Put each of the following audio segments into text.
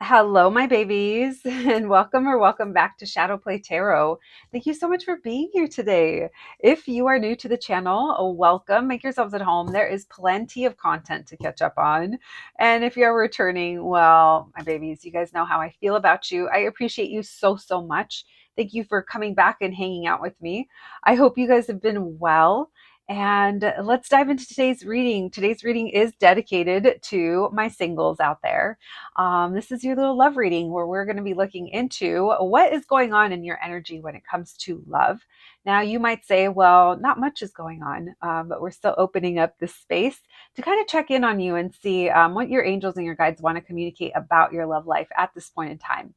Hello, my babies, and welcome back to Shadow Play Tarot. Thank you so much for being here today. If you are new to the channel, welcome. Make yourselves at home. There is plenty of content to catch up on. And if you're returning, well, my babies, you guys know how I feel about you. I appreciate you so much. Thank you for coming back and hanging out with me. I hope you guys have been well. And let's dive into today's reading. Today's reading is dedicated to my singles out there. This is your little love reading where we're going to be looking into what is going on in your energy when it comes to love. Now, you might say, well, not much is going on, but we're still opening up this space to kind of check in on you and see what your angels and your guides want to communicate about your love life at this point in time,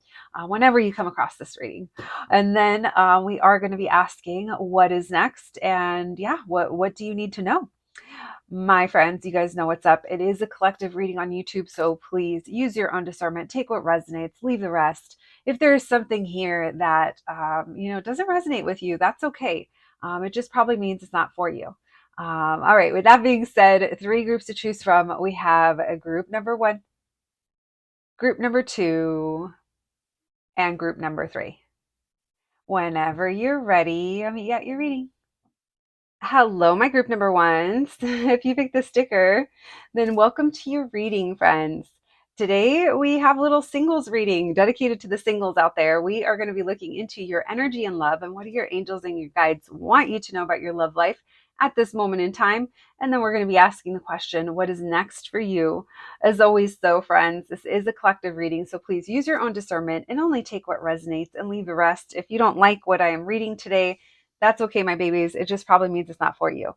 whenever you come across this reading. And then we are going to be asking what is next, and yeah, what do you need to know? My friends, you guys know what's up. It is a collective reading on YouTube, so please use your own discernment. Take what resonates, leave the rest. If there is something here that doesn't resonate with you, that's okay. It just probably means it's not for you. All right. With that being said, three groups to choose from. We have a group number one, group number two, and group number three. Whenever you're ready, let me get your reading. Hello, my group number ones. If you picked the sticker, then welcome to your reading, friends. Today we have a little singles reading dedicated to the singles out there. We are going to be looking into your energy and love and what do your angels and your guides want you to know about your love life at this moment in time. And then we're going to be asking the question, what is next for you? As always, though, friends, this is a collective reading, so please use your own discernment and only take what resonates and leave the rest. If you don't like what I am reading today, that's okay, my babies. It just probably means it's not for you.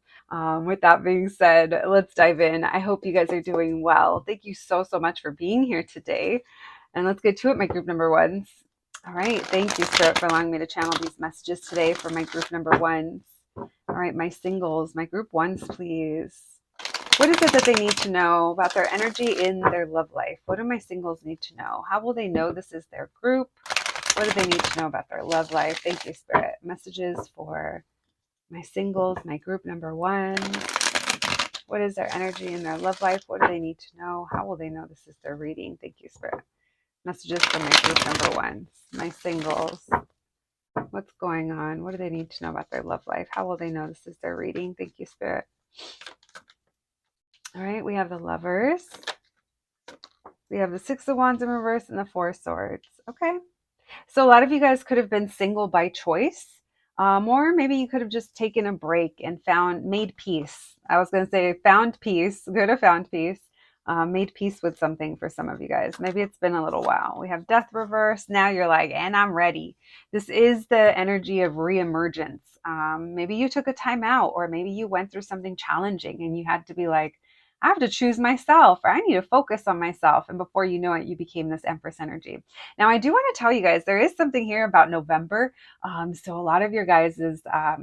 With that being said, let's dive in. I hope you guys are doing well. Thank you so much for being here today. And let's get to it, my group number ones. All right. Thank you, Spirit, for allowing me to channel these messages today for my group number ones. All right, my singles, my group ones, please. What is it that they need to know about their energy in their love life? What do my singles need to know? How will they know this is their group? What do they need to know about their love life? Thank you, Spirit. Messages for my singles, my group number one. What is their energy in their love life? What do they need to know? How will they know this is their reading? Thank you, Spirit. Messages for my group number ones, my singles. What's going on? What do they need to know about their love life? How will they know this is their reading? Thank you, Spirit. All right, we have the Lovers. We have the Six of Wands in reverse and the Four of Swords. Okay. So a lot of you guys could have been single by choice, or maybe you could have just taken a break and made peace. I was going to say found peace, could have found peace, made peace with something for some of you guys. Maybe it's been a little while. We have Death reverse. Now you're like, and I'm ready. This is the energy of reemergence. Maybe you took a time out, or maybe you went through something challenging and you had to be like, I have to choose myself, or I need to focus on myself. And before you know it, you became this Empress energy. Now, I do want to tell you guys, there is something here about November. So a lot of your guys'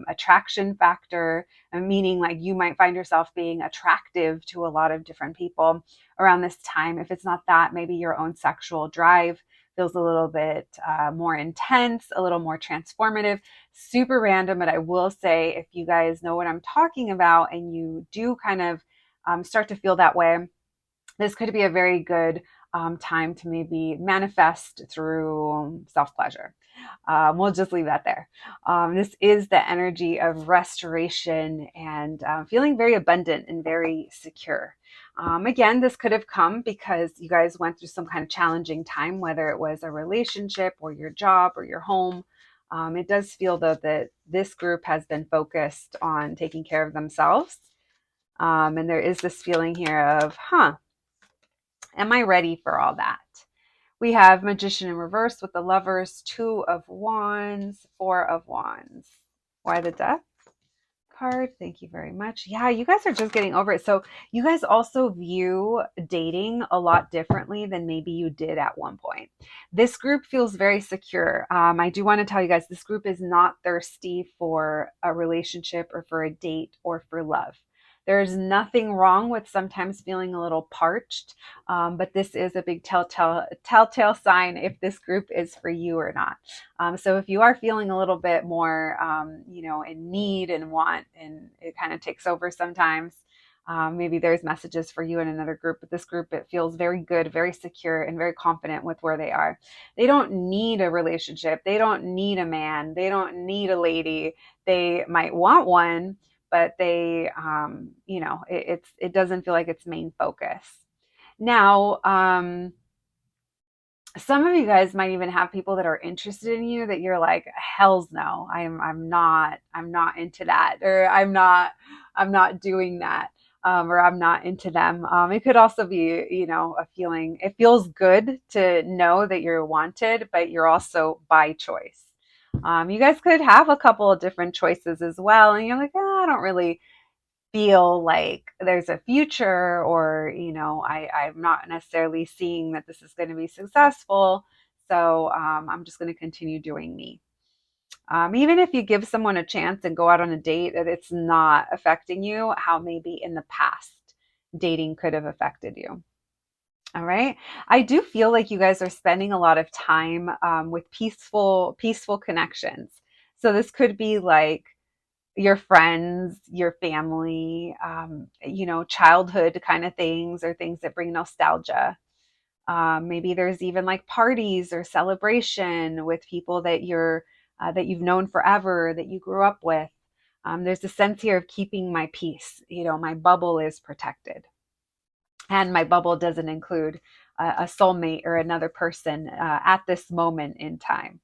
attraction factor, meaning like you might find yourself being attractive to a lot of different people around this time. If it's not that, maybe your own sexual drive feels a little bit more intense, a little more transformative, super random. But I will say, if you guys know what I'm talking about and you do kind of start to feel that way, this could be a very good time to maybe manifest through self-pleasure. We'll just leave that there. This is the energy of restoration and feeling very abundant and very secure. Again, this could have come because you guys went through some kind of challenging time, whether it was a relationship or your job or your home. It does feel, though, that this group has been focused on taking care of themselves. And there is this feeling here of, am I ready for all that? We have Magician in reverse with the Lovers, Two of Wands, Four of Wands. Why the Death card? Thank you very much. Yeah, you guys are just getting over it. So you guys also view dating a lot differently than maybe you did at one point. This group feels very secure. I do want to tell you guys, this group is not thirsty for a relationship or for a date or for love. There's nothing wrong with sometimes feeling a little parched, but this is a big telltale sign if this group is for you or not. So if you are feeling a little bit more, in need and want, and it kind of takes over sometimes, Maybe there's messages for you in another group, but this group, it feels very good, very secure, and very confident with where they are. They don't need a relationship. They don't need a man. They don't need a lady. They might want one, but they, it doesn't feel like it's main focus. Now, some of you guys might even have people that are interested in you that you're like, hell's no, I'm not into that, or I'm not doing that, or I'm not into them. It could also be, a feeling. It feels good to know that you're wanted, but you're also by choice. You guys could have a couple of different choices as well, and you're like, oh, I don't really feel like there's a future, or I'm not necessarily seeing that this is going to be successful, so I'm just going to continue doing me. Even if you give someone a chance and go out on a date, that it's not affecting you how maybe in the past dating could have affected you. All right. I do feel like you guys are spending a lot of time with peaceful connections. So this could be like your friends, your family, childhood kind of things, or things that bring nostalgia. Maybe there's even like parties or celebration with people that you've known forever, that you grew up with. There's a sense here of keeping my peace. My bubble is protected, and my bubble doesn't include a soulmate or another person at this moment in time.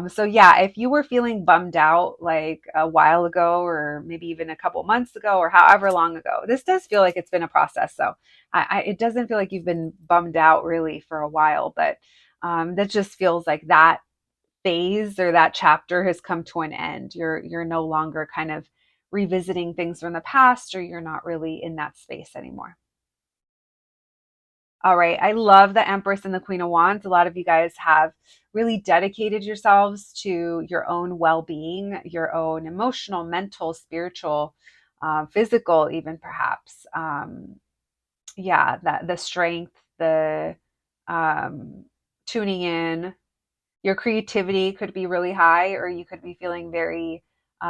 So yeah, if you were feeling bummed out like a while ago, or maybe even a couple months ago, or however long ago, this does feel like it's been a process. So it doesn't feel like you've been bummed out really for a while, but that just feels like that phase or that chapter has come to an end. You're no longer kind of revisiting things from the past, or you're not really in that space anymore. All right. I love the Empress and the Queen of Wands. A lot of you guys have really dedicated yourselves to your own well being, your own emotional, mental, spiritual, physical, even perhaps. Yeah, that the strength, the um, tuning in, your creativity could be really high, or you could be feeling very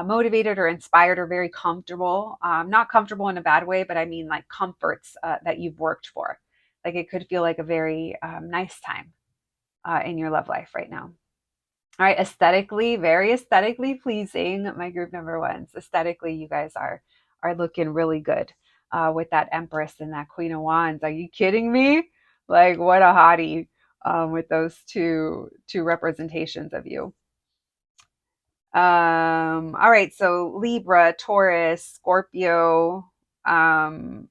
motivated or inspired or very comfortable. Not comfortable in a bad way, but I mean like comforts that you've worked for. Like it could feel like a very nice time in your love life right now. All right, aesthetically, very aesthetically pleasing, my group number ones. Aesthetically, you guys are looking really good with that Empress and that Queen of Wands. Are you kidding me? Like what a hottie with those two representations of you. All right, so Libra, Taurus, Scorpio, um,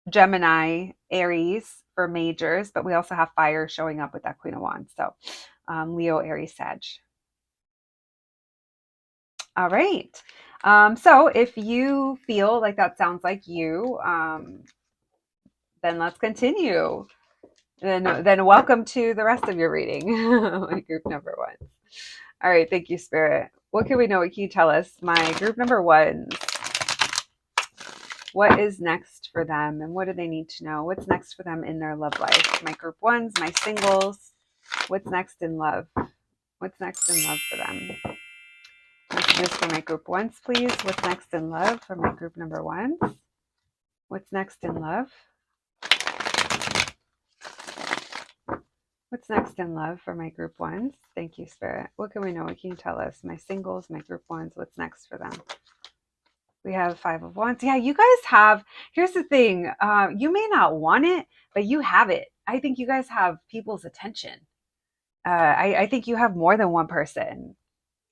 Gemini, Aries for majors, but we also have fire showing up with that Queen of Wands. So Leo, Aries, Sag. All right. So if you feel like that sounds like you, then let's continue. Then welcome to the rest of your reading, my group number one. All right. Thank you, Spirit. What can we know? What can you tell us? My group number one. What is next for them, and what do they need to know? What's next for them in their love life? My group ones, my singles. What's next in love? What's next in love for them? Messages for my group ones, please. What's next in love for my group number ones? What's next in love? What's next in love for my group ones? Thank you, Spirit. What can we know? What can you tell us? My singles, my group ones. What's next for them? We have Five of Wands. Yeah, you guys have, here's the thing. You may not want it, but you have it. I think you guys have people's attention. I think you have more than one person.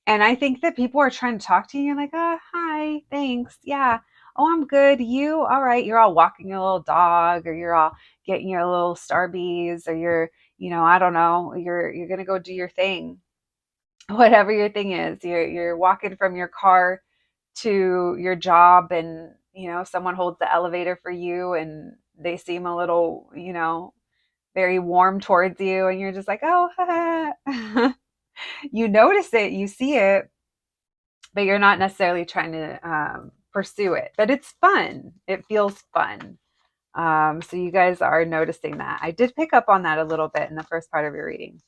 And I think that people are trying to talk to you. You're like, hi, thanks. Yeah. Oh, I'm good. You? All right. You're all walking your little dog, or you're all getting your little starbies, or you're, I don't know, you're gonna go do your thing. Whatever your thing is. You're walking from your car to your job, and someone holds the elevator for you, and they seem a little, very warm towards you, and you're just like, oh, you notice it, you see it, but you're not necessarily trying to pursue it. But it's fun. It feels fun. So you guys are noticing that. I did pick up on that a little bit in the first part of your reading.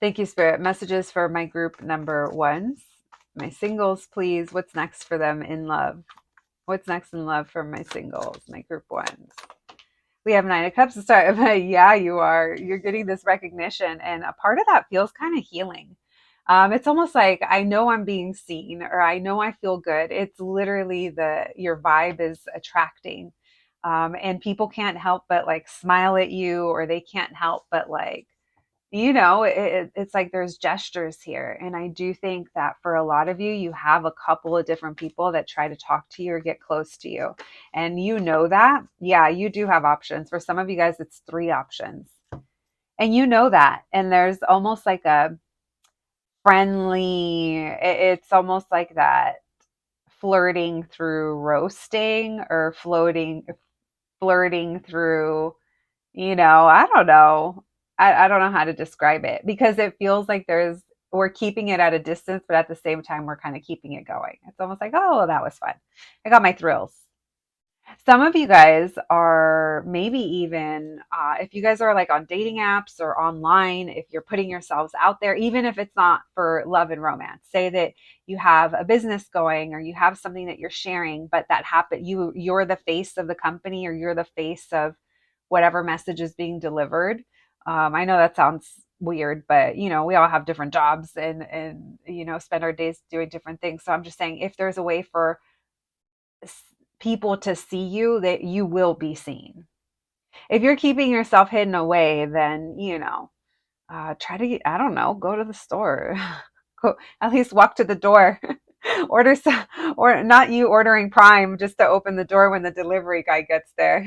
Thank you, Spirit. Messages for my group number ones. My singles, please. What's next for them in love? What's next in love for my singles, my group ones? We have Nine of Cups to start. Yeah, you are. You're getting this recognition, and a part of that feels kind of healing. It's almost like I know I'm being seen, or I know I feel good. It's literally your vibe is attracting, and people can't help but like smile at you, or they can't help but like it's like there's gestures here. And I do think that for a lot of you, you have a couple of different people that try to talk to you or get close to you. And you know that. Yeah, you do have options. For some of you guys, it's three options. And you know that. And there's almost like a friendly, it's almost like that flirting through roasting or flirting through I don't know. I don't know how to describe it because it feels like we're keeping it at a distance, but at the same time, we're kind of keeping it going. It's almost like, oh, that was fun. I got my thrills. Some of you guys are maybe even, if you guys are like on dating apps or online, if you're putting yourselves out there, even if it's not for love and romance, say that you have a business going or you have something that you're sharing, but that happened, you're the face of the company or you're the face of whatever message is being delivered. I know that sounds weird, but we all have different jobs and spend our days doing different things. So I'm just saying if there's a way for people to see you, that you will be seen. If you're keeping yourself hidden away, then try to I don't know, go to the store. Go, at least walk to the door. Order some, or not you ordering Prime just to open the door when the delivery guy gets there.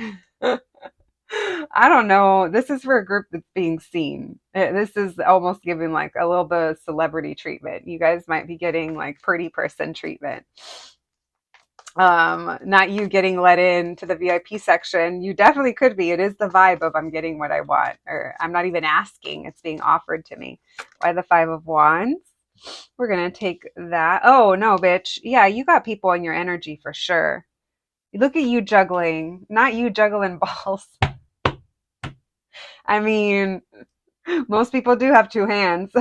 I don't know. This is for a group that's being seen. This is almost giving like a little bit of celebrity treatment. You guys might be getting like pretty person treatment. Not you getting let in to the VIP section. You definitely could be. It is the vibe of I'm getting what I want, or I'm not even asking, it's being offered to me. Why the Five of Wands? We're gonna take that. Oh no, bitch. Yeah, you got people in your energy for sure. Look at you juggling, not you juggling balls. I mean, most people do have two hands.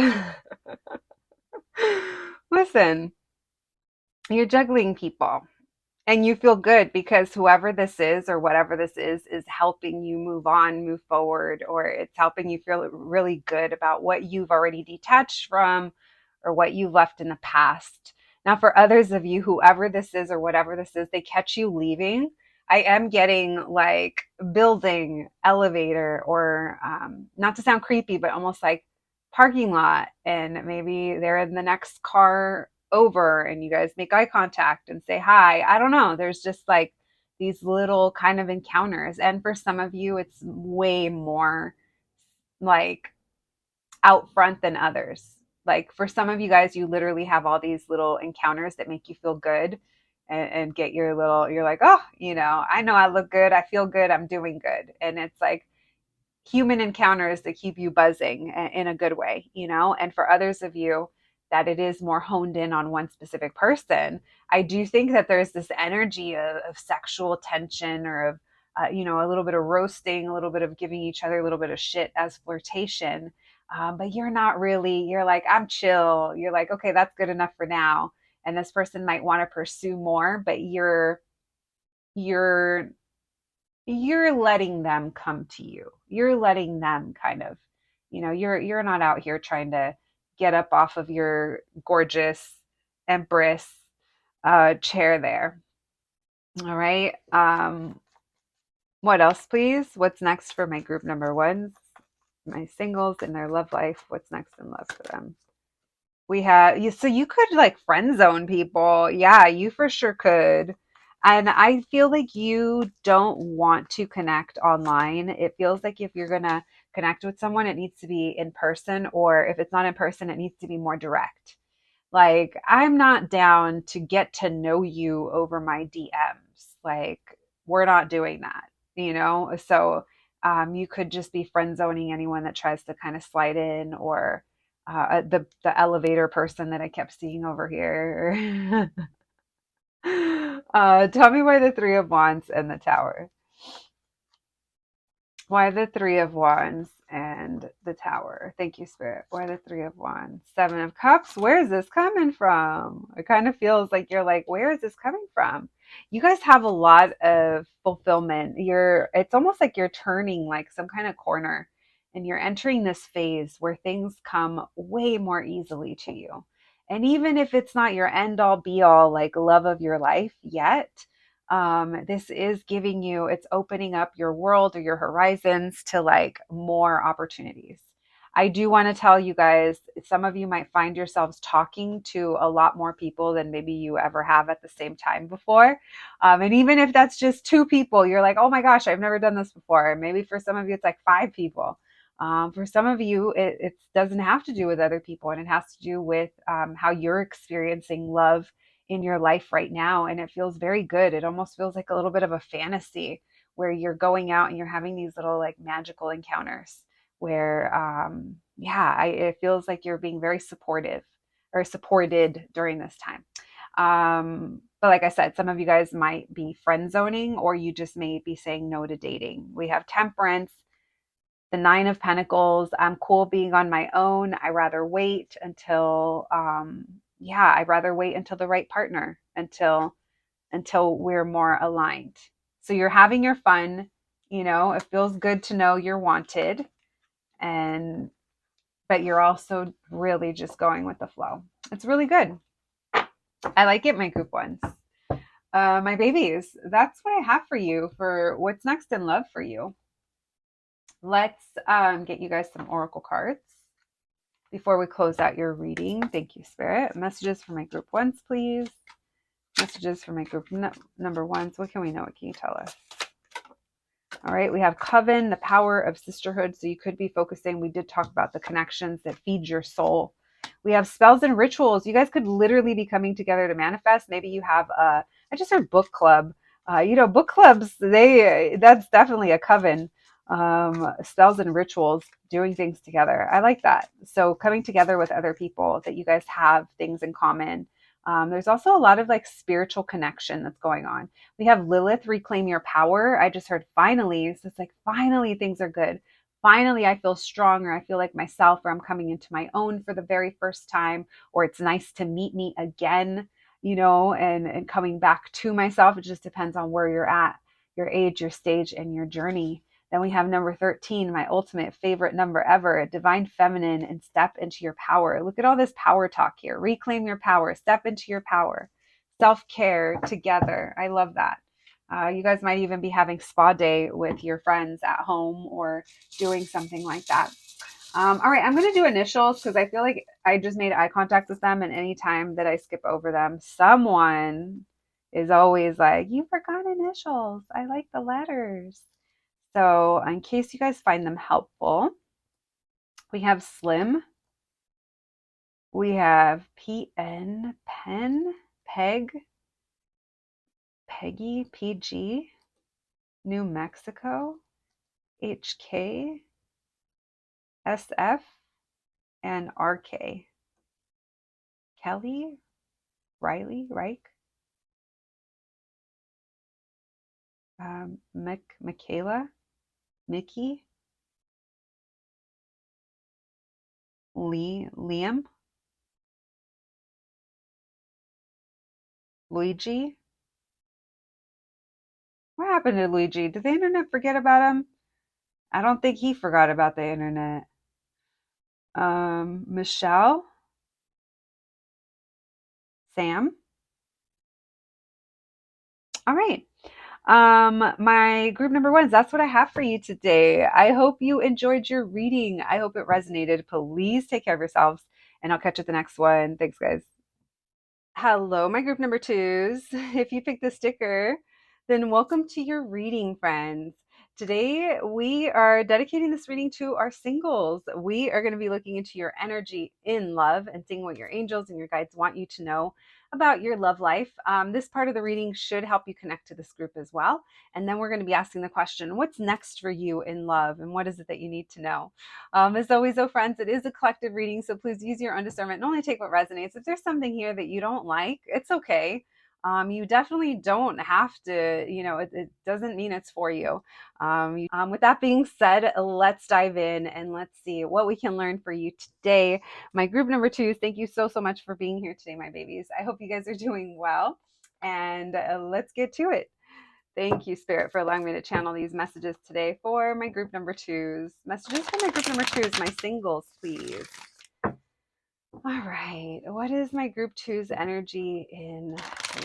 Listen, you're juggling people. And you feel good because whoever this is or whatever this is helping you move on, move forward, or it's helping you feel really good about what you've already detached from or what you've left in the past. Now, for others of you, whoever this is or whatever this is, they catch you leaving. I am getting like building, elevator, or not to sound creepy, but almost like parking lot. And maybe they're in the next car over and you guys make eye contact and say hi. I don't know. There's just like these little kind of encounters. And for some of you, it's way more like out front than others. Like for some of you guys, you literally have all these little encounters that make you feel good and get you're like, oh, I know I look good. I feel good. I'm doing good. And it's like, human encounters that keep you buzzing in a good way, and for others of you that it is more honed in on one specific person. I do think that there's this energy of sexual tension or of a little bit of roasting, a little bit of giving each other a little bit of shit as flirtation. But you're not really, you're like, I'm chill, you're like, okay, that's good enough for now. And this person might want to pursue more, but you're you're letting them come to you. You're letting them kind of, you're not out here trying to get up off of your gorgeous empress chair there. All right. What else, please? What's next for my group number ones? My singles in their love life. What's next in love for them? We have you, so you could like friend zone people. Yeah, you for sure could. And I feel like you don't want to connect online. It feels like if you're gonna connect with someone, it needs to be in person, or if it's not in person, it needs to be more direct. Like, I'm not down to get to know you over my DMs. Like, we're not doing that. So you could just be friend zoning anyone that tries to kind of slide in, or the elevator person that I kept seeing over here. Tell me why the Three of Wands and the Tower. Why the Three of Wands and the Tower. Thank you, Spirit. Or the Three of Wands. Seven of Cups. Where is this coming from? It kind of feels like you're like, where is this coming from? You guys have a lot of fulfillment. It's almost like you're turning like some kind of corner and you're entering this phase where things come way more easily to you. And even if it's not your end all be all, like love of your life yet, this is giving you, it's opening up your world or your horizons to like more opportunities. I do want to tell you guys, some of you might find yourselves talking to a lot more people than maybe you ever have at the same time before. And even if that's just two people, you're like, oh my gosh, I've never done this before. And maybe for some of you, it's like five people. For some of you, it doesn't have to do with other people, and it has to do with how you're experiencing love in your life right now. And it feels very good. It almost feels like a little bit of a fantasy where you're going out and you're having these little like magical encounters where, it feels like you're being very supportive or supported during this time. But like I said, some of you guys might be friend zoning, or you just may be saying no to dating. We have Temperance, the Nine of Pentacles. I'm cool being on my own. I rather wait until, I'd rather wait until the right partner, until we're more aligned. So you're having your fun, it feels good to know you're wanted, but you're also really just going with the flow. It's really good. I like it, my group ones. My babies, that's what I have for you for what's next in love for you. Let's get you guys some oracle cards before we close out your reading. Thank you, Spirit. Messages for my group ones, please. Messages for my group number ones. What can we know? What can you tell us? All right, we have Coven, the power of sisterhood. So you could be focusing, we did talk about the connections that feed your soul. We have spells and rituals. You guys could literally be coming together to manifest. Maybe you have I just heard book club. Book clubs, that's definitely a coven. Spells and rituals, doing things together. I like that. So coming together with other people that you guys have things in common. There's also a lot of like spiritual connection that's going on. We have Lilith, reclaim your power. I just heard finally. So it's like, finally things are good. Finally, I feel strong, or I feel like myself, or I'm coming into my own for the very first time, or it's nice to meet me again, and coming back to myself. It just depends on where you're at, your age, your stage, and your journey. Then we have number 13, my ultimate favorite number ever, divine feminine, and step into your power. Look at all this power talk here. Reclaim your power, step into your power, self-care together. I love that. You guys might even be having spa day with your friends at home or doing something like that. All right, I'm going to do initials because I feel like I just made eye contact with them, and anytime that I skip over them, someone is always like, you forgot initials. I like the letters. So in case you guys find them helpful, we have Slim. We have PN, Pen, Peg, Peggy, PG, New Mexico, HK, SF, and RK. Kelly, Riley, Reich, Michaela, Mickey, Liam, Luigi. What happened to Luigi? Did the internet forget about him? I don't think he forgot about the internet. Michelle, Sam. All right. My group number ones, that's what I have for you today. I hope you enjoyed your reading. I hope it resonated. Please take care of yourselves, and I'll catch you at the next one. Thanks, guys. Hello, my group number twos. If you picked the sticker, then welcome to your reading, friends. Today, we are dedicating this reading to our singles. We are going to be looking into your energy in love and seeing what your angels and your guides want you to know about your love life. This part of the reading should help you connect to this group as well. And then we're going to be asking the question, what's next for you in love? And what is it that you need to know? As always, though, friends, it is a collective reading, so please use your own discernment and only take what resonates. If there's something here that you don't like, it's okay. You definitely don't have to, it doesn't mean it's for you. With that being said, let's dive in and let's see what we can learn for you today. My group number two, thank you so, so much for being here today, my babies. I hope you guys are doing well, and let's get to it. Thank you, Spirit, for allowing me to channel these messages today for my group number twos. Messages for my group number twos, my singles, please. All right. What is my group two's energy in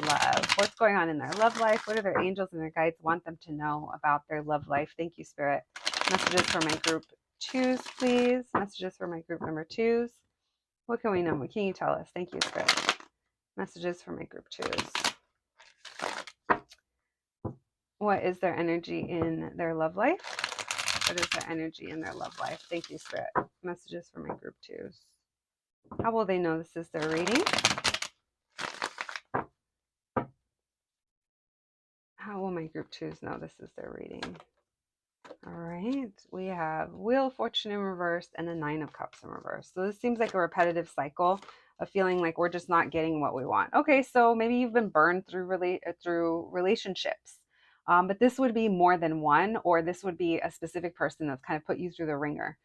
love? What's going on in their love life? What do their angels and their guides want them to know about their love life? Thank you, Spirit. Messages for my group twos, please. Messages for my group number twos. What can we know? What can you tell us? Thank you, Spirit. Messages for my group twos. What is their energy in their love life? What is their energy in their love life? Thank you, Spirit. Messages for my group twos. How will they know this is their reading? How will my group twos know this is their reading? All right, we have Wheel of Fortune in reverse and the Nine of Cups in reverse. So this seems like a repetitive cycle of feeling like we're just not getting what we want. Okay, so maybe you've been burned through relationships, but this would be more than one, or this would be a specific person that's kind of put you through the ringer.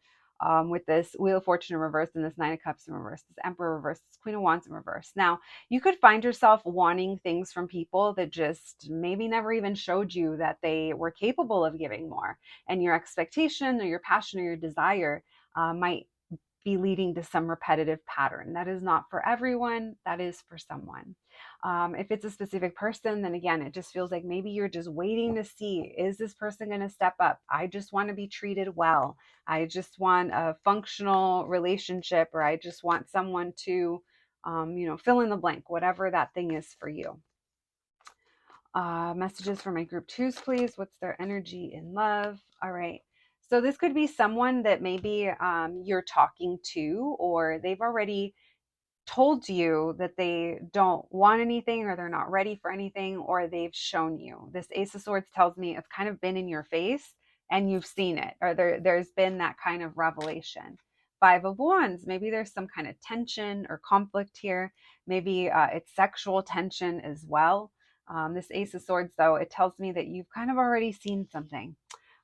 With this Wheel of Fortune in reverse and this Nine of Cups in reverse, this Emperor reverse, this Queen of Wands in reverse. Now, you could find yourself wanting things from people that just maybe never even showed you that they were capable of giving more. And your expectation or your passion or your desire might be leading to some repetitive pattern. That is not for everyone, that is for someone. If it's a specific person, then again, it just feels like maybe you're just waiting to see, is this person going to step up? I just want to be treated well. I just want a functional relationship, or I just want someone to, fill in the blank, whatever that thing is for you. Messages for my group twos, please. What's their energy in love? All right. So this could be someone that maybe you're talking to, or they've already told you that they don't want anything, or they're not ready for anything, or they've shown you. This Ace of Swords tells me it's kind of been in your face and you've seen it, or there's been that kind of revelation. Five of Wands, maybe there's some kind of tension or conflict here. Maybe it's sexual tension as well. This Ace of Swords, though, it tells me that you've kind of already seen something.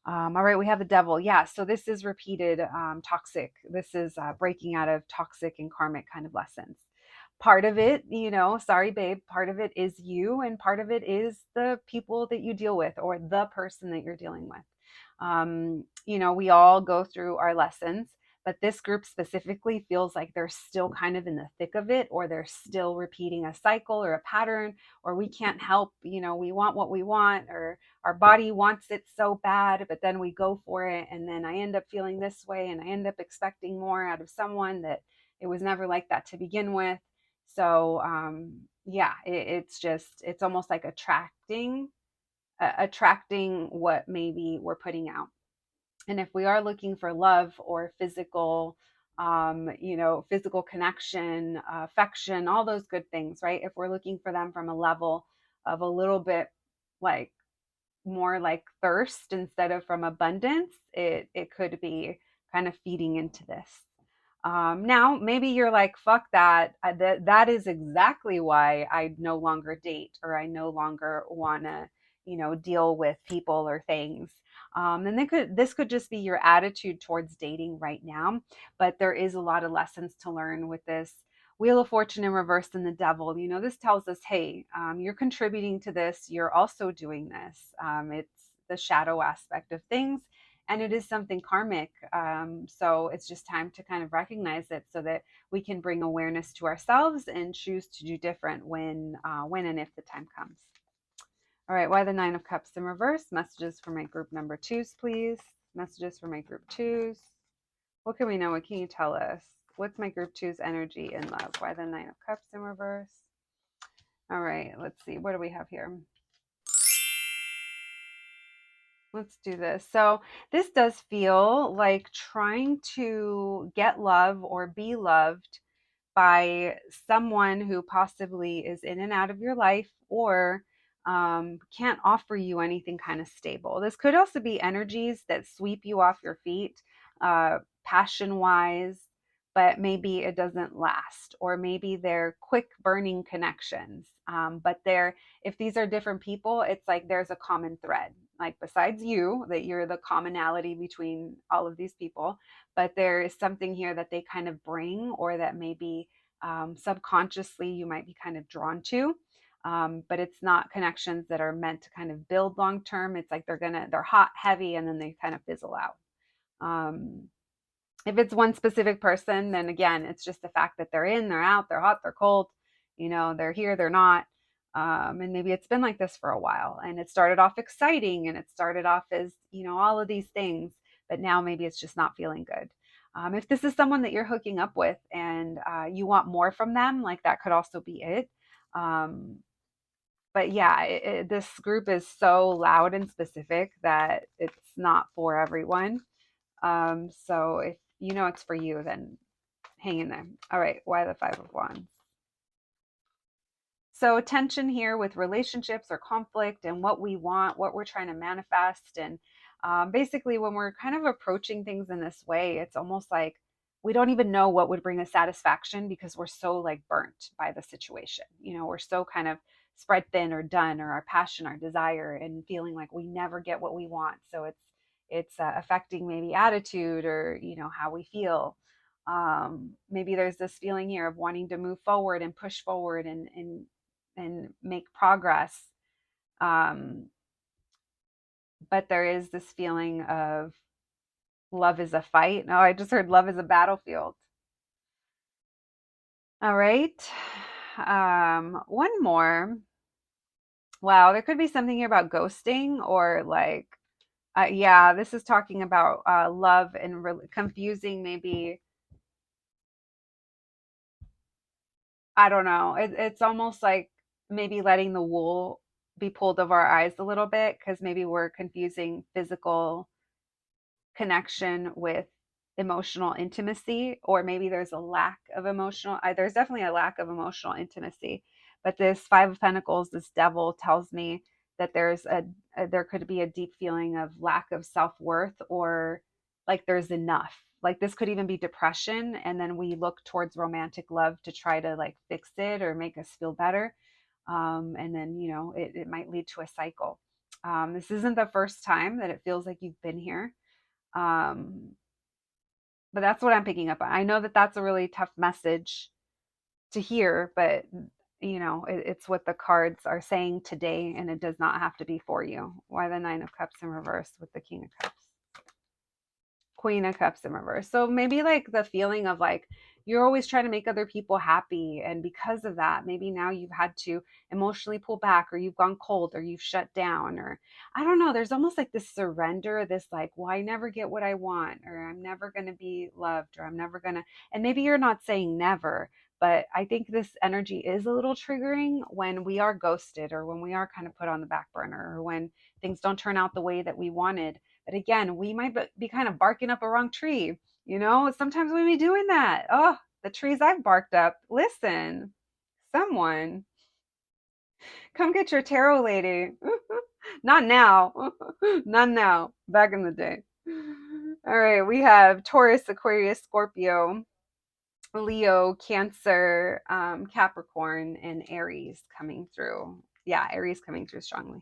All right, we have the Devil. Yeah, so this is repeated toxic. This is breaking out of toxic and karmic kind of lessons. Part of it, sorry, babe, part of it is you, and part of it is the people that you deal with, or the person that you're dealing with. We all go through our lessons, but this group specifically feels like they're still kind of in the thick of it, or they're still repeating a cycle or a pattern, or we can't help, we want what we want, or our body wants it so bad, but then we go for it. And then I end up feeling this way, and I end up expecting more out of someone that it was never like that to begin with. So, yeah, it's almost like attracting what maybe we're putting out. And if we are looking for love or physical connection, affection, all those good things, right? If we're looking for them from a level of a little bit like more like thirst instead of from abundance, it could be kind of feeding into this. Now, maybe you're like, fuck that. That is exactly why I no longer date, or I no longer want to, deal with people or things. And this could just be your attitude towards dating right now. But there is a lot of lessons to learn with this Wheel of Fortune in reverse and the Devil. This tells us, hey, you're contributing to this. You're also doing this. It's the shadow aspect of things, and it is something karmic. So it's just time to kind of recognize it, so that we can bring awareness to ourselves and choose to do different when and if the time comes. All right, why the Nine of Cups in reverse? Messages for my group number twos, please. Messages for my group twos. What can we know? What can you tell us? What's my group two's energy in love? Why the Nine of Cups in reverse? All right, let's see. What do we have here? Let's do this. So this does feel like trying to get love or be loved by someone who possibly is in and out of your life, or can't offer you anything kind of stable. This could also be energies that sweep you off your feet, passion wise, but maybe it doesn't last, or maybe they're quick burning connections. But they're, if these are different people, it's like there's a common thread, like besides you, that you're the commonality between all of these people, but there is something here that they kind of bring, or that maybe subconsciously you might be kind of drawn to. But it's not connections that are meant to kind of build long term. It's like they're hot, heavy, and then they kind of fizzle out. Um, if it's one specific person, then again, it's just the fact that they're in, they're out, they're hot, they're cold, they're here, they're not. And maybe it's been like this for a while, and it started off exciting, and it started off as, all of these things, but now maybe it's just not feeling good. If this is someone that you're hooking up with, and you want more from them, like that could also be it. Um, but yeah, this group is so loud and specific that it's not for everyone. So if you know it's for you, then hang in there. All right, why the Five of Wands? So tension here with relationships or conflict and what we want, what we're trying to manifest. And basically, when we're kind of approaching things in this way, it's almost like we don't even know what would bring us satisfaction, because we're so like burnt by the situation. We're so kind of spread thin or done, or our passion, our desire, and feeling like we never get what we want. So it's affecting maybe attitude, or how we feel. Maybe there's this feeling here of wanting to move forward and push forward, and make progress. Um, but there is this feeling of love is a fight. No, I just heard love is a battlefield. All right. One more. Wow, there could be something here about ghosting, or like, yeah, this is talking about love and confusing, maybe. I don't know. It's almost like maybe letting the wool be pulled over our eyes a little bit, because maybe we're confusing physical connection with emotional intimacy, or maybe there's a lack of there's definitely a lack of emotional intimacy. But this Five of Pentacles, this devil, tells me that there could be a deep feeling of lack of self-worth, or like there's enough. Like this could even be depression, and then we look towards romantic love to try to like fix it or make us feel better. And then it might lead to a cycle. This isn't the first time that it feels like you've been here. um, but that's what I'm picking up on. I know that that's a really tough message to hear, but it's what the cards are saying today, and it does not have to be for you. Why the Nine of Cups in reverse with the King of Cups? Queen of Cups in reverse. So maybe like the feeling of like you're always trying to make other people happy. And because of that, maybe now you've had to emotionally pull back, or you've gone cold, or you've shut down, or I don't know. There's almost like this surrender, this like, well, I never get what I want, or I'm never going to be loved, or I'm never going to. And maybe you're not saying never, but I think this energy is a little triggering when we are ghosted, or when we are kind of put on the back burner, or when things don't turn out the way that we wanted. But again, we might be kind of barking up a wrong tree. Sometimes we be doing that. Oh, the trees I've barked up. Listen, someone, come get your tarot lady. Not now. Not now. Back in the day. All right, we have Taurus, Aquarius, Scorpio, Leo, Cancer, Capricorn, and Aries coming through. Yeah, Aries coming through strongly.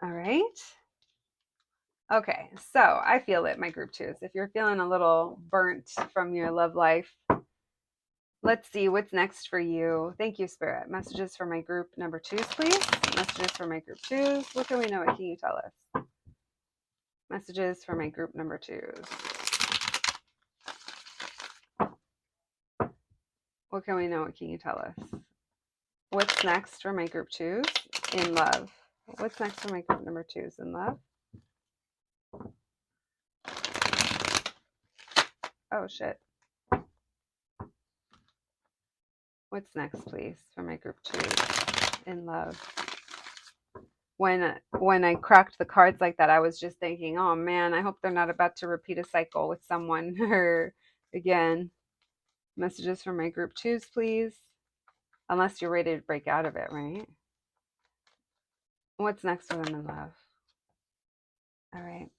All right. Okay, so I feel it, my group twos. If you're feeling a little burnt from your love life, let's see what's next for you. Thank you, Spirit. Messages for my group number twos, please. Messages for my group twos. What can we know? What can you tell us? Messages for my group number twos. What can we know? What can you tell us? What's next for my group twos in love? What's next for my group number twos in love? Oh, shit. What's next, please, for my group twos in love? When I cracked the cards like that, I was just thinking, oh man, I hope they're not about to repeat a cycle with someone. Or again, messages from my group twos, please. Unless you're ready to break out of it, right? What's next for them in love? All right.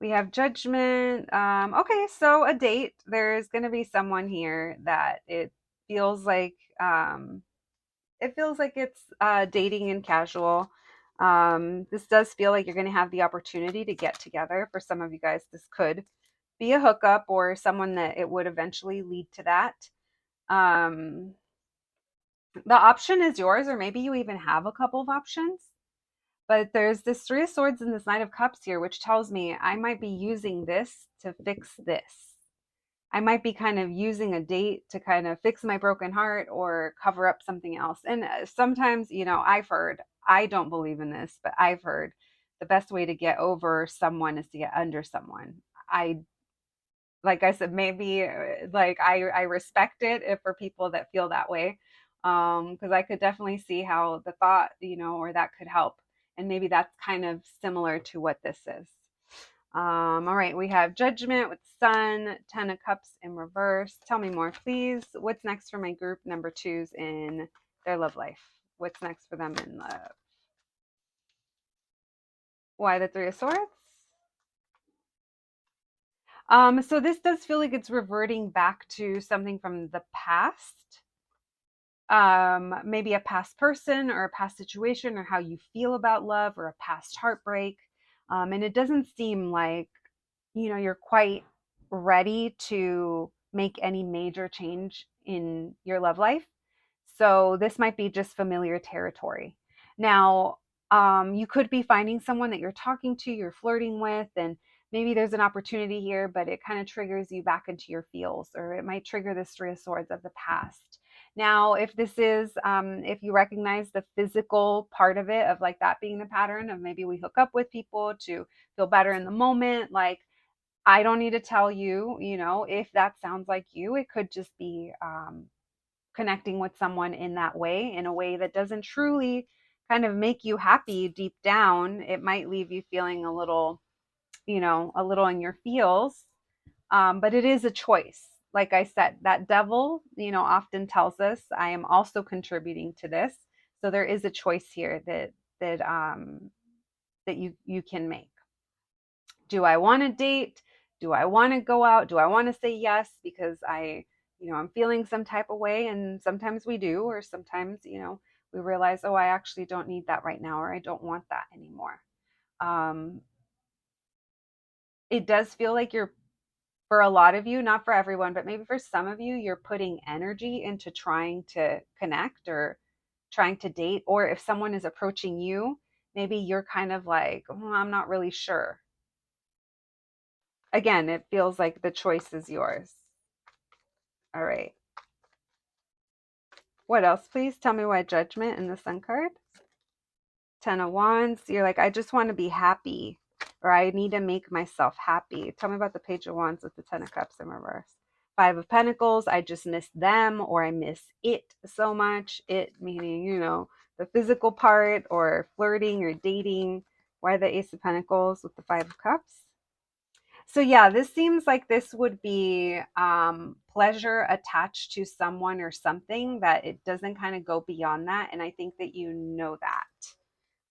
We have judgment. Okay, so a date. There's going to be someone here that feels like um, it feels like it's dating and casual. This does feel like you're going to have the opportunity to get together. For some of you guys, this could be a hookup or someone that it would eventually lead to that. Um, the option is yours, or maybe you even have a couple of options. But there's this Three of Swords and this Knight of Cups here, which tells me I might be using this to fix this. I might be kind of using a date to kind of fix my broken heart or cover up something else. And sometimes, I've heard, I don't believe in this, but I've heard the best way to get over someone is to get under someone. I like I said, maybe like I respect it if for people that feel that way. Because I could definitely see how the thought, or that could help. And maybe that's kind of similar to what this is. All right, we have Judgment with Sun, Ten of Cups in reverse. Tell me more, please. What's next for my group number twos in their love life? What's next for them in love? Why the Three of Swords? So this does feel like it's reverting back to something from the past. Maybe a past person or a past situation or how you feel about love or a past heartbreak. And it doesn't seem like, you're quite ready to make any major change in your love life. So this might be just familiar territory. Now, you could be finding someone that you're talking to, you're flirting with, and maybe there's an opportunity here, but it kind of triggers you back into your feels, or it might trigger the Three of Swords of the past. Now, if this is, if you recognize the physical part of it, of like that being the pattern of maybe we hook up with people to feel better in the moment, like I don't need to tell you, if that sounds like you, it could just be connecting with someone in that way, in a way that doesn't truly kind of make you happy deep down. It might leave you feeling a little, a little in your feels. But it is a choice. Like I said, that devil, often tells us I am also contributing to this. So there is a choice here that you can make. Do I want to date? Do I want to go out? Do I want to say yes because I'm feeling some type of way? And sometimes we do, or sometimes, we realize, oh, I actually don't need that right now, or I don't want that anymore. Um, it does feel like you're, for a lot of you, not for everyone, but maybe for some of you, you're putting energy into trying to connect or trying to date. Or if someone is approaching you, maybe you're kind of like, oh, I'm not really sure. Again, it feels like the choice is yours. All right. What else, please? Tell me why Judgment in the Sun card. Ten of Wands. You're like, I just want to be happy, or I need to make myself happy. Tell me about the Page of Wands with the Ten of Cups in reverse. Five of Pentacles. I just miss them, or I miss it so much. It meaning, the physical part, or flirting or dating. Why the Ace of Pentacles with the Five of Cups? So yeah, this seems like this would be pleasure attached to someone or something, that it doesn't kind of go beyond that. And I think that you know that.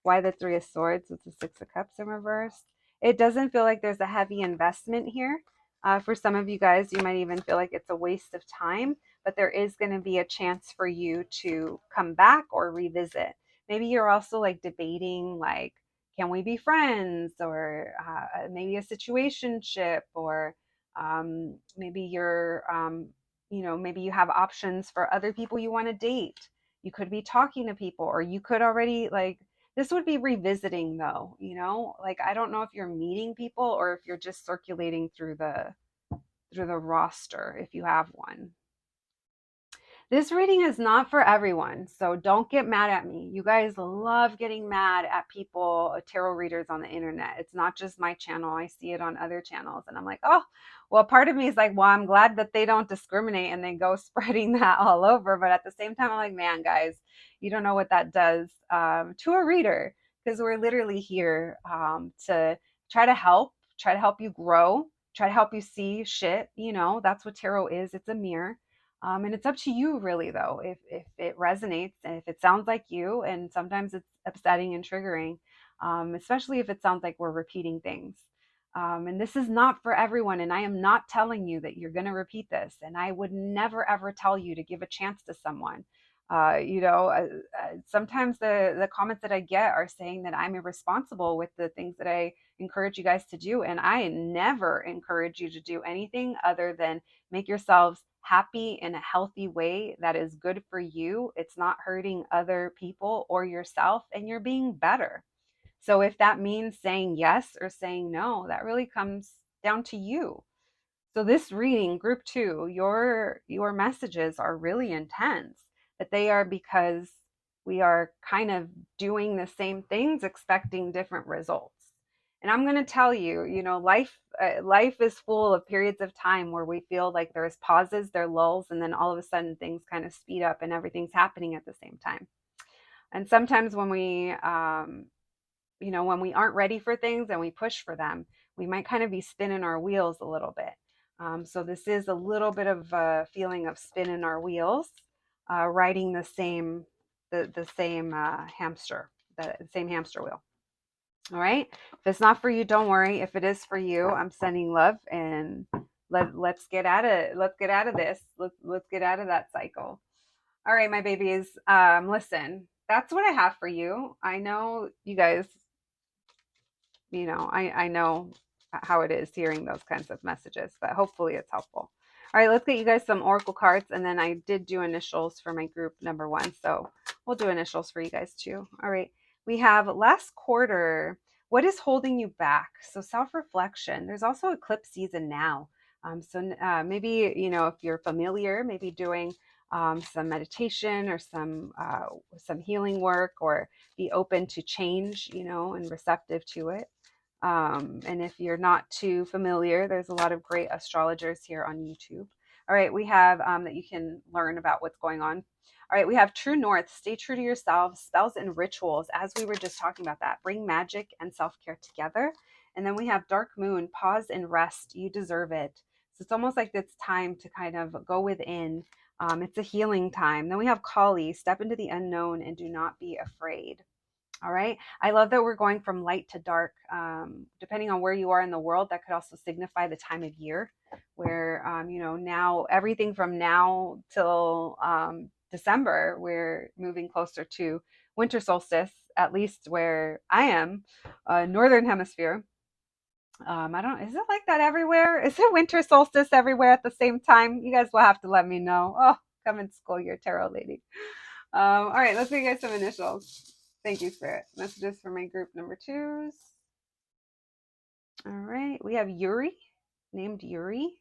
Why the Three of Swords with the Six of Cups in reverse? It doesn't feel like there's a heavy investment here. For some of you guys, you might even feel like it's a waste of time, but there is going to be a chance for you to come back or revisit. Maybe you're also like debating, like, can we be friends, or maybe a situationship, or maybe maybe you have options for other people you want to date. You could be talking to people, or you could already like, this would be revisiting though, like I don't know if you're meeting people or if you're just circulating through the roster if you have one. This reading is not for everyone, so don't get mad at me. You guys love getting mad at people, tarot readers on the internet. It's not just my channel. I see it on other channels, and I'm like, oh, well, part of me is like, well, I'm glad that they don't discriminate and they go spreading that all over. But at the same time, I'm like, man, guys, you don't know what that does to a reader, because we're literally here to try to help you grow, try to help you see shit. That's what tarot is. It's a mirror. And it's up to you, really, though, if it resonates and if it sounds like you. And sometimes it's upsetting and triggering, especially if it sounds like we're repeating things. And this is not for everyone. And I am not telling you that you're going to repeat this. And I would never, ever tell you to give a chance to someone. Sometimes the comments that I get are saying that I'm irresponsible with the things that I encourage you guys to do. And I never encourage you to do anything other than make yourselves happy in a healthy way that is good for you. It's not hurting other people or yourself, and you're being better. So if that means saying yes or saying no, that really comes down to you. So this reading, group 2, your messages are really intense, but they are because we are kind of doing the same things expecting different results. And I'm going to tell you, life is full of periods of time where we feel like there's pauses, there lulls, and then all of a sudden things kind of speed up and everything's happening at the same time. And sometimes when we aren't ready for things and we push for them, we might kind of be spinning our wheels a little bit. So this is a little bit of a feeling of spinning our wheels, riding the same the same hamster wheel. All right. If it's not for you, don't worry. If it is for you, I'm sending love, and let's get out of let's get out of this. Let's get out of that cycle. All right, my babies. Listen, that's what I have for you. I know you guys, I know how it is hearing those kinds of messages, but hopefully it's helpful. All right, let's get you guys some oracle cards, and then I did do initials for my group number 1, so we'll do initials for you guys too. All right, we have last quarter. What is holding you back? So self-reflection. There's also eclipse season now. Maybe, if you're familiar, maybe doing some meditation or some healing work, or be open to change, and receptive to it. And if you're not too familiar, there's a lot of great astrologers here on YouTube. All right, we have that you can learn about what's going on. All right, we have True North, stay true to yourself, spells and rituals, as we were just talking about that. Bring magic and self-care together. And then we have Dark Moon, pause and rest, you deserve it. So it's almost like it's time to kind of go within. It's a healing time. Then we have Kali, step into the unknown and do not be afraid. All right. I love that we're going from light to dark. Depending on where you are in the world, that could also signify the time of year where, now everything from now till December, we're moving closer to winter solstice, at least where I am, Northern Hemisphere. I don't, is it like that everywhere? Is it winter solstice everywhere at the same time? You guys will have to let me know. Oh, come and school your tarot lady. All right, let's give you guys some initials. Thank you, Spirit. Messages for my group number 2s. All right. We have Yuri, named Yuri.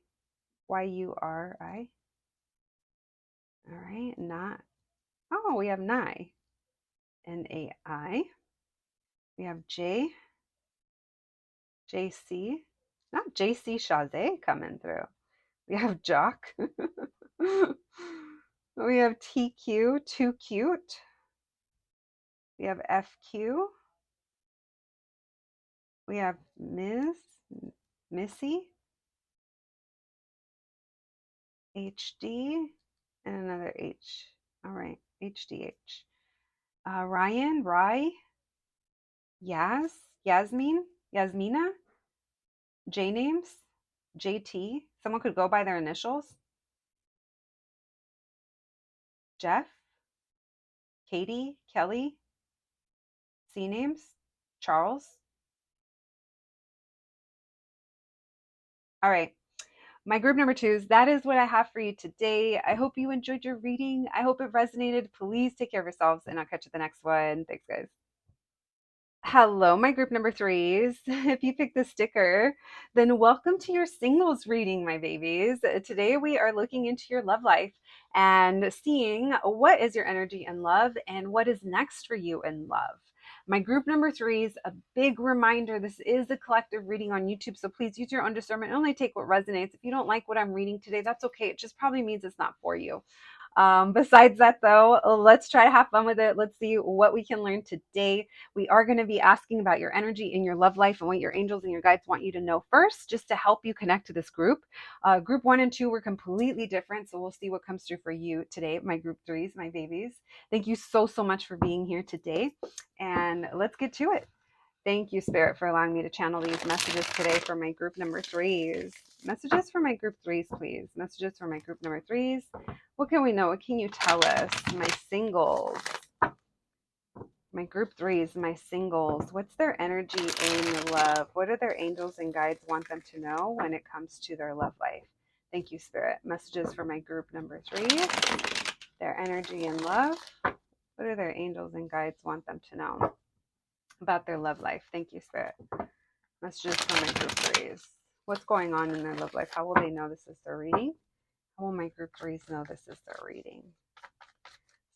Yuri. All right. Not. Oh, we have Nai. Nai. We have JC. Not JC Chazé coming through. We have Jock. We have TQ, too cute. We have FQ. We have Missy, HD, and another H. All right, HDH. Ryan, Rye, Yasmina, J names, JT. Someone could go by their initials. Jeff, Katie, Kelly, C names, Charles. All right. My group number 2s, that is what I have for you today. I hope you enjoyed your reading. I hope it resonated. Please take care of yourselves, and I'll catch you at the next one. Thanks, guys. Hello, my group number 3s. If you picked the sticker, then welcome to your singles reading, my babies. Today we are looking into your love life and seeing what is your energy in love and what is next for you in love. My group number 3s, a big reminder, this is a collective reading on YouTube, so please use your own discernment. Only take what resonates. If you don't like what I'm reading today, that's okay. It just probably means it's not for you. Besides that, though, let's try to have fun with it. Let's see what we can learn today. We are going to be asking about your energy in your love life and what your angels and your guides want you to know first, just to help you connect to this group. Group 1 and 2 were completely different, so we'll see what comes through for you today, my group 3s, my babies. Thank you so much for being here today, and let's get to it. Thank you, Spirit, for allowing me to channel these messages today for my group number threes. Messages for my group threes, please. Messages for my group number threes. What can we know? What can you tell us? My singles, my group threes, my singles. What's their energy in love? What do their angels and guides want them to know when it comes to their love life? Thank you, Spirit. Messages for my group number threes. Their energy in love. What do their angels and guides want them to know about their love life? Thank you, Spirit. Messages for my group threes. What's going on in their love life? How will they know this is their reading? How will my group threes know this is their reading?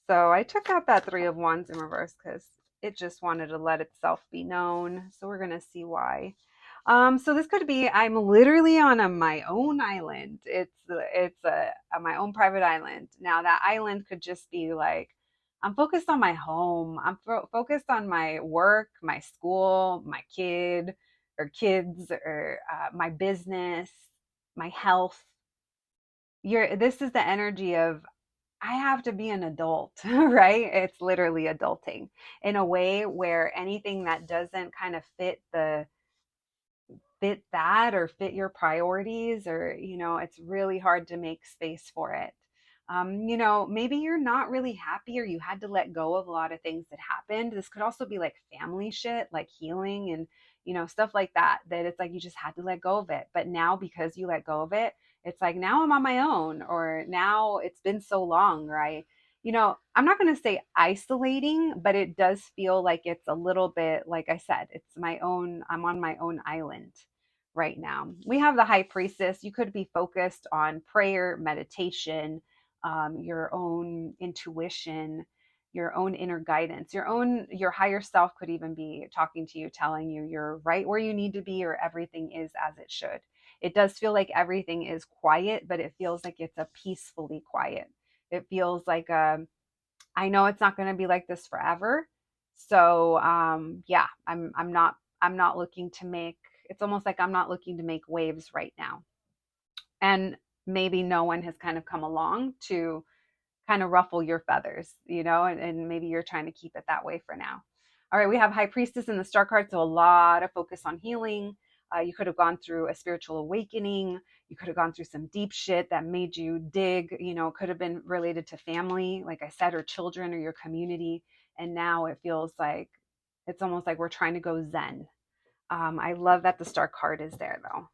So I took out that Three of Wands in reverse because it just wanted to let itself be known. So we're going to see why. So this could be, I'm literally on my own island. It's my own private island. Now that island could just be like, I'm focused on my home. I'm focused on my work, my school, my kid or kids or my business, my health. This is the energy of I have to be an adult, right? It's literally adulting in a way where anything that doesn't kind of fit that or fit your priorities, or it's really hard to make space for it. Maybe you're not really happy or you had to let go of a lot of things that happened. This could also be like family shit, like healing and stuff like that it's like you just had to let go of it, but now because you let go of it, it's like now I'm on my own, or now it's been so long, right? I'm not going to say isolating, but it does feel like it's a little bit, like I said, I'm on my own island right now. We have the high priestess. You could be focused on prayer, meditation, your own intuition, your own inner guidance, your higher self could even be talking to you, telling you you're right where you need to be, or everything is as it should. It does feel like everything is quiet, but it feels like it's a peacefully quiet. It feels like I know it's not going to be like this forever. So yeah, I'm not looking to make, it's almost like I'm not looking to make waves right now. And maybe no one has kind of come along to kind of ruffle your feathers, and maybe you're trying to keep it that way for now. All right, we have High Priestess in the Star card, so a lot of focus on healing. You could have gone through a spiritual awakening. You could have gone through some deep shit that made you dig, could have been related to family, like I said, or children or your community. And now it feels like it's almost like we're trying to go Zen. I love that the Star card is there though.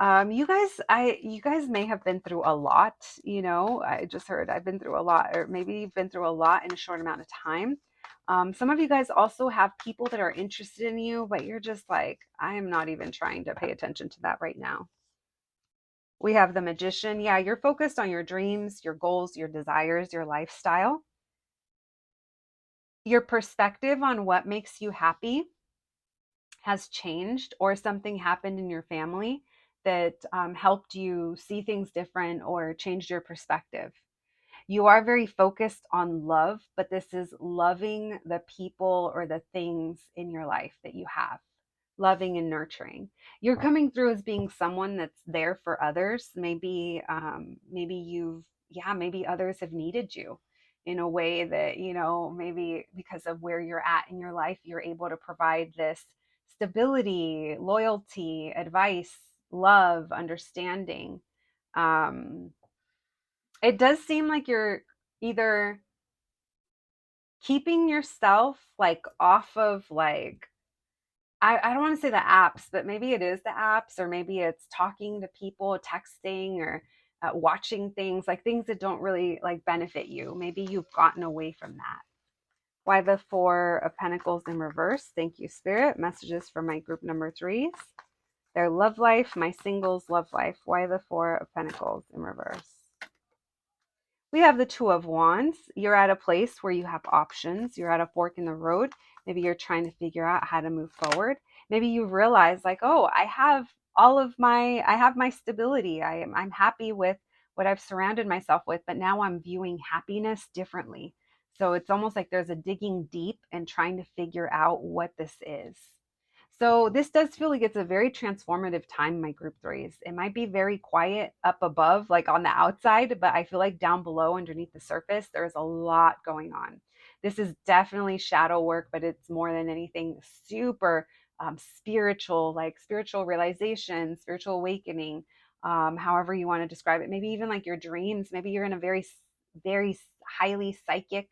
You guys may have been through a lot, I just heard I've been through a lot, or maybe you've been through a lot in a short amount of time. Some of you guys also have people that are interested in you, but you're just like, I am not even trying to pay attention to that right now. We have the Magician. Yeah, you're focused on your dreams, your goals, your desires, your lifestyle, your perspective on what makes you happy has changed, or something happened in your family that helped you see things different or changed your perspective. You are very focused on love, but this is loving the people or the things in your life that you have, loving and nurturing. You're coming through as being someone that's there for others. Maybe others have needed you in a way that, maybe because of where you're at in your life, you're able to provide this stability, loyalty, advice, love, understanding. Um, it does seem like you're either keeping yourself like off of like, I don't want to say the apps, but maybe it is the apps, or maybe it's talking to people, texting, or watching things, like things that don't really like benefit you. Maybe you've gotten away from that. Why the Four of Pentacles in reverse? Thank you, Spirit. Messages for my group number threes. Their love life, my singles love life. Why the Four of Pentacles in reverse? We have the Two of Wands. You're at a place where you have options. You're at a fork in the road. Maybe you're trying to figure out how to move forward. Maybe you realize like, oh, I have my stability. I'm happy with what I've surrounded myself with, but now I'm viewing happiness differently. So it's almost like there's a digging deep and trying to figure out what this is. So this does feel like it's a very transformative time, my group threes. It might be very quiet up above, like on the outside, but I feel like down below, underneath the surface, there's a lot going on. This is definitely shadow work, but it's more than anything super spiritual, like spiritual realization, spiritual awakening, however you want to describe it. Maybe even like your dreams. Maybe you're in a very highly psychic,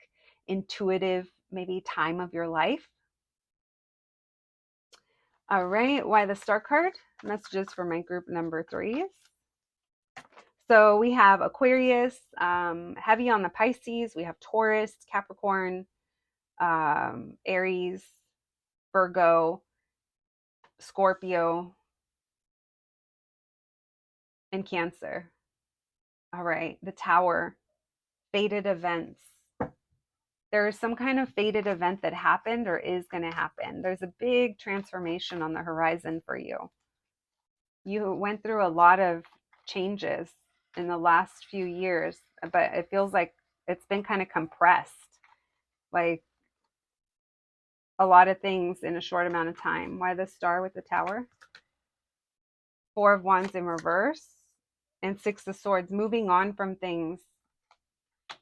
intuitive, maybe time of your life. All right, why the Star card? Messages for my group number threes. So we have Aquarius, heavy on the Pisces. We have Taurus, Capricorn, Aries, Virgo, Scorpio, and Cancer. All right, the Tower, fated events. There is some kind of fated event that happened or is going to happen. There's a big transformation on the horizon for you. You went through a lot of changes in the last few years, but it feels like it's been kind of compressed, like a lot of things in a short amount of time. Why the Star with the Tower? Four of Wands in reverse and Six of Swords, moving on from things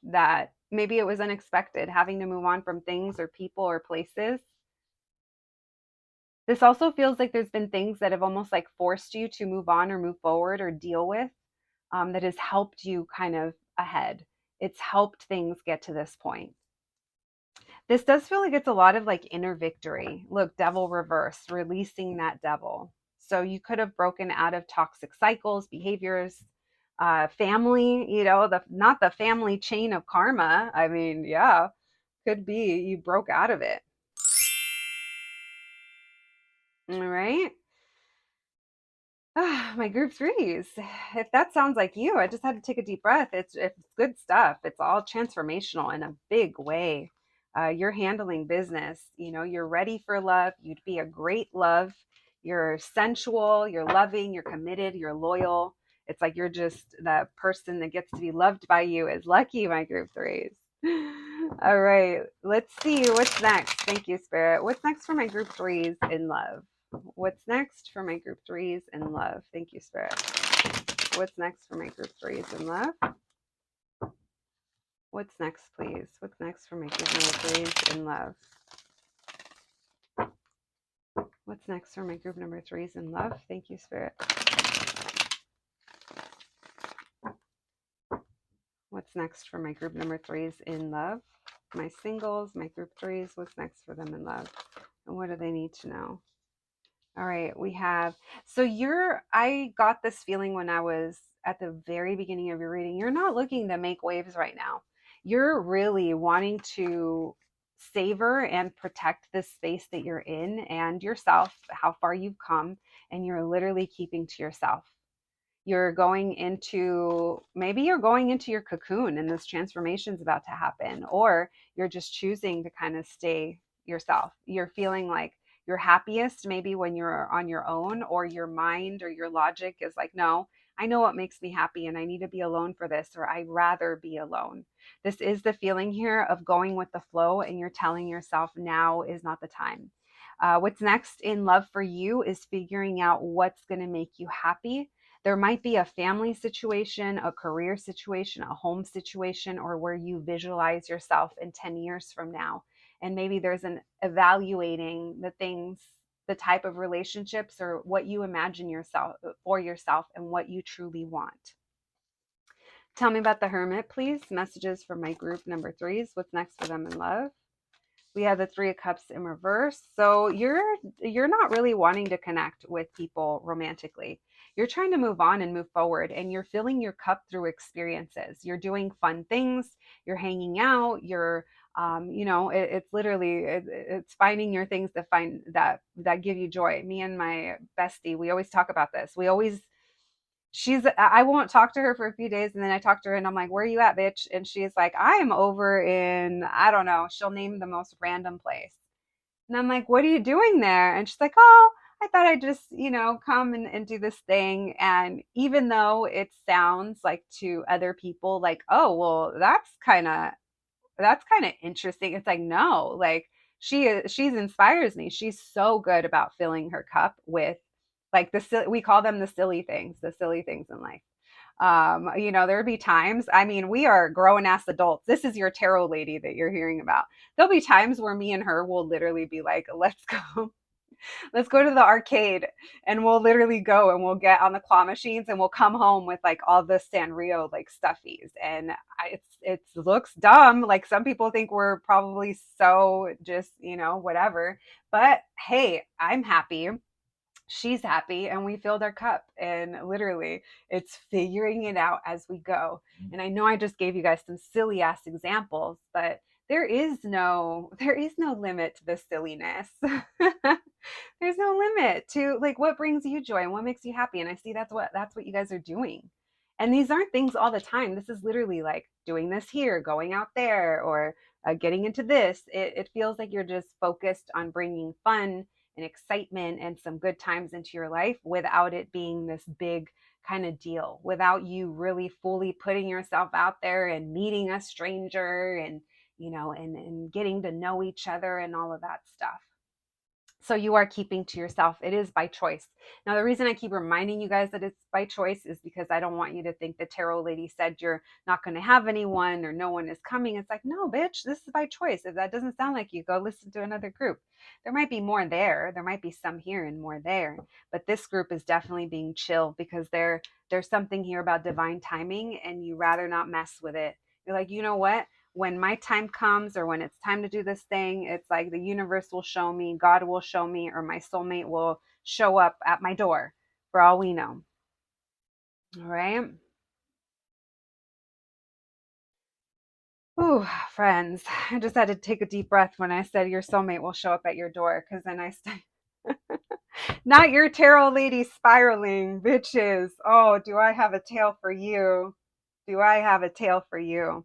that maybe it was unexpected, having to move on from things or people or places. This also feels like there's been things that have almost like forced you to move on or move forward or deal with, that has helped you kind of ahead. It's helped things get to this point. This does feel like it's a lot of like inner victory. Look, devil reverse, releasing that devil. So you could have broken out of toxic cycles, behaviors, family, not the family chain of karma. I mean, yeah, could be you broke out of it. All right. My group threes. If that sounds like you, I just had to take a deep breath. It's good stuff. It's all transformational in a big way. You're handling business. You're ready for love. You'd be a great love. You're sensual. You're loving. You're committed. You're loyal. It's like you're just that person that gets to be loved by you is lucky, my group threes. All right, let's see what's next. Thank you, Spirit. What's next for my group threes in love? What's next for my group threes in love? Thank you, Spirit. What's next for my group threes in love? What's next, please? What's next for my group number threes in love? What's next for my group number threes in love? Thank you, Spirit. What's next for my group number threes in love? My singles, my group threes, what's next for them in love? And what do they need to know? All right, we have, I got this feeling when I was at the very beginning of your reading. You're not looking to make waves right now. You're really wanting to savor and protect the space that you're in and yourself, how far you've come, and you're literally keeping to yourself. Maybe you're going into your cocoon and this transformation is about to happen, or you're just choosing to kind of stay yourself. You're feeling like you're happiest maybe when you're on your own, or your mind or your logic is like, no, I know what makes me happy and I need to be alone for this, or I'd rather be alone. This is the feeling here of going with the flow, and you're telling yourself now is not the time. What's next in love for you is figuring out what's going to make you happy. There might be a family situation, a career situation, a home situation, or where you visualize yourself in 10 years from now. And maybe there's an evaluating the things, the type of relationships, or what you imagine yourself for yourself and what you truly want. Tell me about the Hermit, please. Messages for my group number threes. What's next for them in love? We have the Three of Cups in reverse. So you're not really wanting to connect with people romantically. You're trying to move on and move forward, and you're filling your cup through experiences. You're doing fun things. You're hanging out. You're, it's literally, it's finding your things that find that give you joy. Me and my bestie, we always talk about this. I won't talk to her for a few days, and then I talk to her and I'm like, where are you at, bitch? And she's like, I am over in, I don't know, she'll name the most random place. And I'm like, what are you doing there? And she's like, oh, I thought I'd just, come and do this thing. And even though it sounds like to other people like, oh, well, that's kind of interesting. It's like, no, like she's inspires me. She's so good about filling her cup with like we call them the silly things in life. There'd be times, I mean, we are grown ass adults. This is your tarot lady that you're hearing about. There'll be times where me and her will literally be like, let's go. Let's go to the arcade and we'll literally go and we'll get on the claw machines and we'll come home with like all the Sanrio like stuffies. And it looks dumb. Like some people think we're probably so just, whatever. But hey, I'm happy, she's happy, and we filled our cup, and literally it's figuring it out as we go. And I know I just gave you guys some silly ass examples, but there is no limit to the silliness. There's no limit to like what brings you joy and what makes you happy. And I see that's what you guys are doing. And these aren't things all the time. This is literally like doing this here, going out there, or getting into this. It feels like you're just focused on bringing fun and excitement and some good times into your life without it being this big kind of deal, without you really fully putting yourself out there and meeting a stranger and and getting to know each other and all of that stuff. So you are keeping to yourself. It is by choice. Now, the reason I keep reminding you guys that it's by choice is because I don't want you to think the tarot lady said you're not going to have anyone or no one is coming. It's like, no, bitch, this is by choice. If that doesn't sound like you, go listen to another group. There might be more there. There might be some here and more there. But this group is definitely being chill because there's something here about divine timing and you rather not mess with it. You're like, you know what? When my time comes or when it's time to do this thing, it's like the universe will show me, God will show me, or my soulmate will show up at my door for all we know. All right. Ooh, friends, I just had to take a deep breath when I said your soulmate will show up at your door because then not your tarot lady spiraling bitches. Oh, do I have a tale for you? Do I have a tale for you?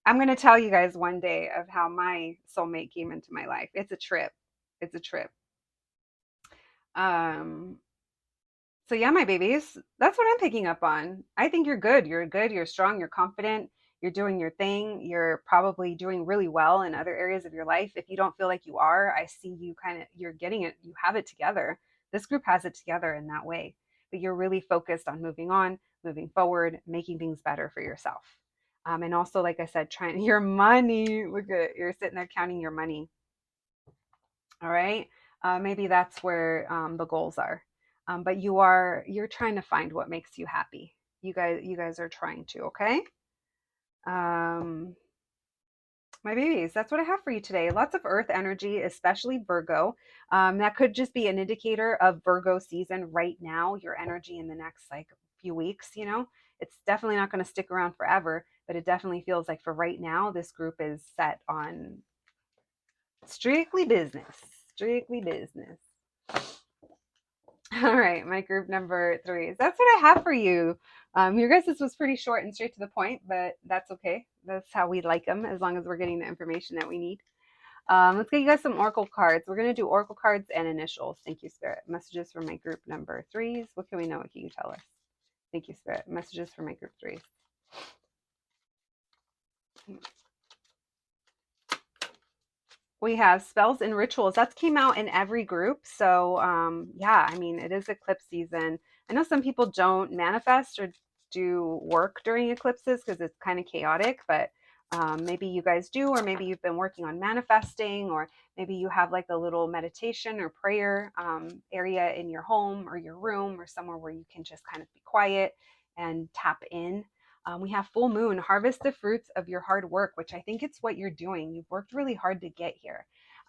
I'm going to tell you guys one day of how my soulmate came into my life. It's a trip. It's a trip. Um, so yeah, my babies, that's what I'm picking up on. I think you're good. You're good. You're strong. You're confident. You're doing your thing. You're probably doing really well in other areas of your life. If you don't feel like you are, I see you you're getting it. You have it together. This group has it together in that way. But you're really focused on moving on, moving forward, making things better for yourself. And also, like I said, trying your money. Look at it. You're sitting there counting your money. All right. Maybe that's where the goals are. But you're trying to find what makes you happy. You guys are trying to, okay? Um, my babies, that's what I have for you today. Lots of earth energy, especially Virgo. That could just be an indicator of Virgo season right now, your energy in the next like few weeks, It's definitely not going to stick around forever, but it definitely feels like for right now, this group is set on strictly business. Strictly business. All right, my group number 3. That's what I have for you. Your guys' this was pretty short and straight to the point, but that's okay. That's how we like them, as long as we're getting the information that we need. Let's get you guys some oracle cards. We're going to do oracle cards and initials. Thank you, Spirit. Messages for my group number 3s. What can we know? What can you tell us? Thank you, Spirit. Messages for my group 3s. We have spells and rituals. That's came out in every group. So yeah, I mean, it is eclipse season. I know some people don't manifest or do work during eclipses because it's kind of chaotic, but maybe you guys do, or maybe you've been working on manifesting, or maybe you have like a little meditation or prayer area in your home or your room or somewhere where you can just kind of be quiet and tap in. We have full moon, harvest the fruits of your hard work, which I think it's what you're doing. You've worked really hard to get here.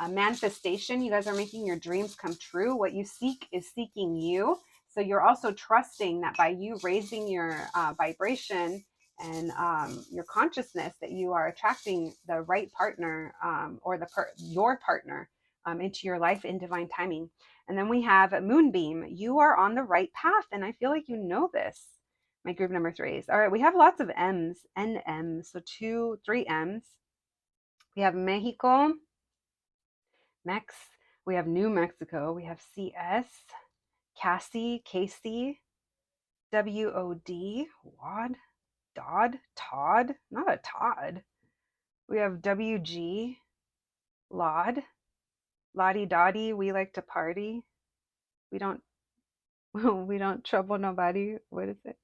Manifestation, you guys are making your dreams come true. What you seek is seeking you. So you're also trusting that by you raising your vibration and your consciousness, that you are attracting the right partner or your partner into your life in divine timing. And then we have a moonbeam. You are on the right path, and I feel like you know this. My group number 3s. All right, we have lots of M's, NM, so 3 M's. We have Mexico, Mex. We have New Mexico. We have CS, Cassie, Casey, WOD, Wad, Dodd, Todd, not a Todd. We have WG, Lod, Lottie Dottie. We like to party. We don't we don't trouble nobody. What is it?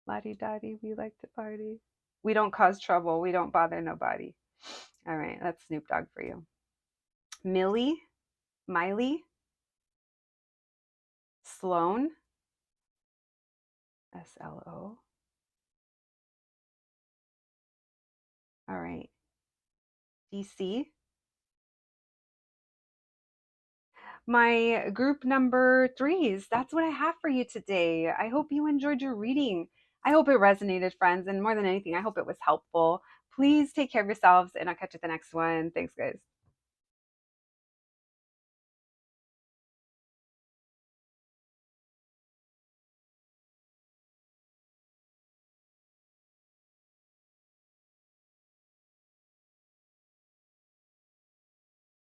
Lottie Dottie, we like to party. We don't cause trouble. We don't bother nobody. All right, that's Snoop Dogg for you. Millie, Miley, Sloan, SLO. All right. DC. My group number threes. That's what I have for you today. I hope you enjoyed your reading. I hope it resonated, friends. And more than anything, I hope it was helpful. Please take care of yourselves, and I'll catch you at the next one. Thanks, guys.